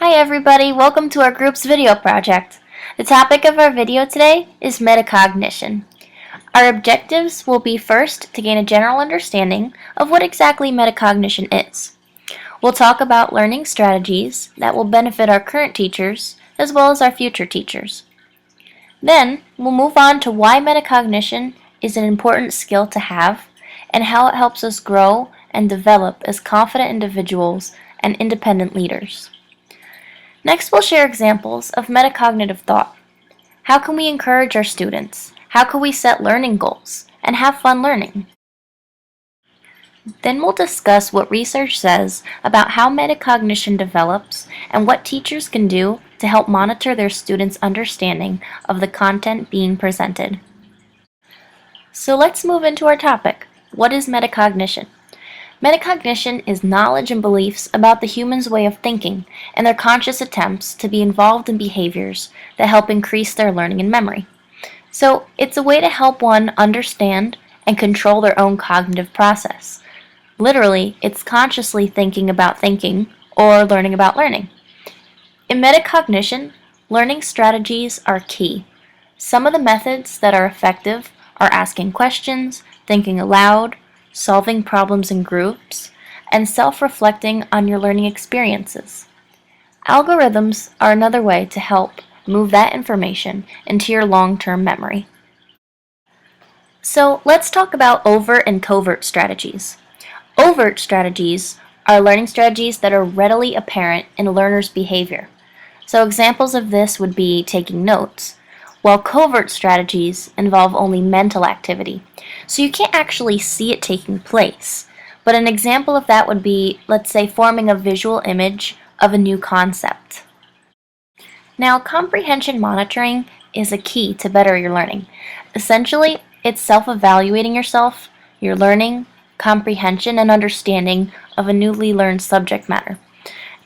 Hi everybody, welcome to our group's video project. The topic of our video today is metacognition. Our objectives will be first to gain a general understanding of what exactly metacognition is. We'll talk about learning strategies that will benefit our current teachers as well as our future teachers. Then, we'll move on to why metacognition is an important skill to have and how it helps us grow and develop as confident individuals and independent leaders. Next, we'll share examples of metacognitive thought. How can we encourage our students? How can we set learning goals and have fun learning? Then we'll discuss what research says about how metacognition develops and what teachers can do to help monitor their students' understanding of the content being presented. So let's move into our topic. What is metacognition? Metacognition is knowledge and beliefs about the human's way of thinking and their conscious attempts to be involved in behaviors that help increase their learning and memory. So it's a way to help one understand and control their own cognitive process. Literally, it's consciously thinking about thinking or learning about learning. In metacognition, learning strategies are key. Some of the methods that are effective are asking questions, thinking aloud, solving problems in groups, and self-reflecting on your learning experiences. Algorithms are another way to help move that information into your long-term memory. So let's talk about overt and covert strategies. Overt strategies are learning strategies that are readily apparent in a learner's behavior. So examples of this would be taking notes, while covert strategies involve only mental activity. So you can't actually see it taking place. But an example of that would be, let's say, forming a visual image of a new concept. Now, comprehension monitoring is a key to better your learning. Essentially, it's self-evaluating yourself, your learning, comprehension, and understanding of a newly learned subject matter.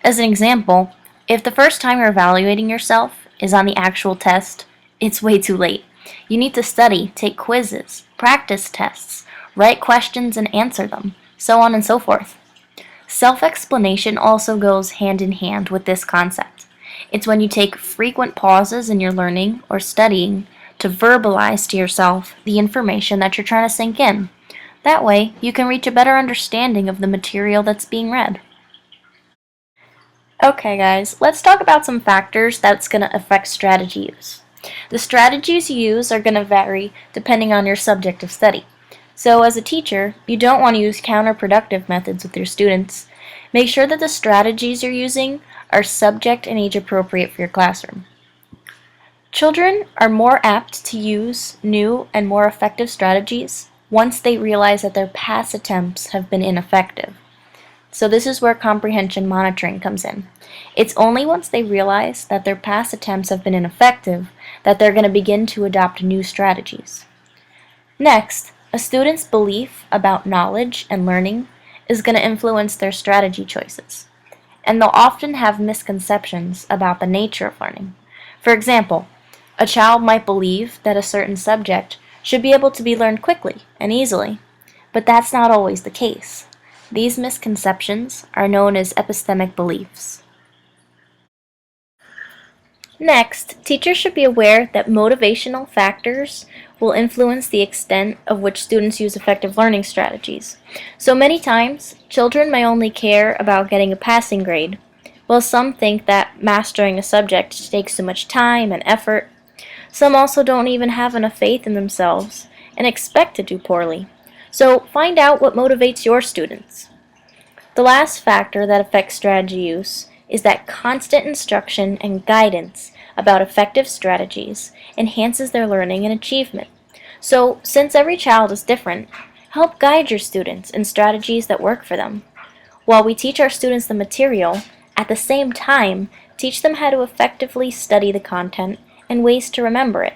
As an example, if the first time you're evaluating yourself is on the actual test, it's way too late. You need to study, take quizzes, practice tests, write questions and answer them, so on and so forth. Self-explanation also goes hand in hand with this concept. It's when you take frequent pauses in your learning or studying to verbalize to yourself the information that you're trying to sink in. That way, you can reach a better understanding of the material that's being read. Okay guys, let's talk about some factors that's going to affect strategy use. The strategies you use are going to vary depending on your subject of study. So as a teacher, you don't want to use counterproductive methods with your students. Make sure that the strategies you're using are subject and age appropriate for your classroom. Children are more apt to use new and more effective strategies once they realize that their past attempts have been ineffective. So this is where comprehension monitoring comes in. It's only once they realize that their past attempts have been ineffective that they're going to begin to adopt new strategies. Next, a student's belief about knowledge and learning is going to influence their strategy choices. And they'll often have misconceptions about the nature of learning. For example, a child might believe that a certain subject should be able to be learned quickly and easily, but that's not always the case. These misconceptions are known as epistemic beliefs. Next, teachers should be aware that motivational factors will influence the extent of which students use effective learning strategies. So many times, children may only care about getting a passing grade, while some think that mastering a subject takes too much time and effort. Some also don't even have enough faith in themselves and expect to do poorly. So find out what motivates your students. The last factor that affects strategy use is that constant instruction and guidance about effective strategies enhances their learning and achievement. So, since every child is different, help guide your students in strategies that work for them. While we teach our students the material, at the same time, teach them how to effectively study the content and ways to remember it.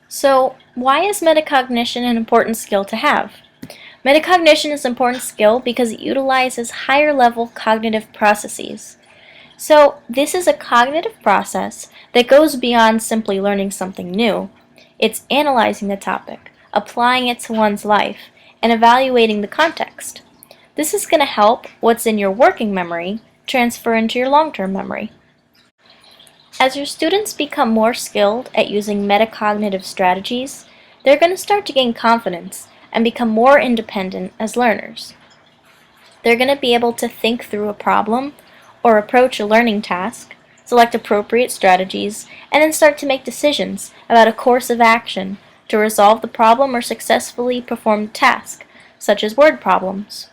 So, why is metacognition an important skill to have? Metacognition is an important skill because it utilizes higher level cognitive processes. So this is a cognitive process that goes beyond simply learning something new. It's analyzing the topic, applying it to one's life, and evaluating the context. This is going to help what's in your working memory transfer into your long-term memory. As your students become more skilled at using metacognitive strategies, they're going to start to gain confidence and become more independent as learners. They're going to be able to think through a problem or approach a learning task, select appropriate strategies, and then start to make decisions about a course of action to resolve the problem or successfully perform the task, such as word problems.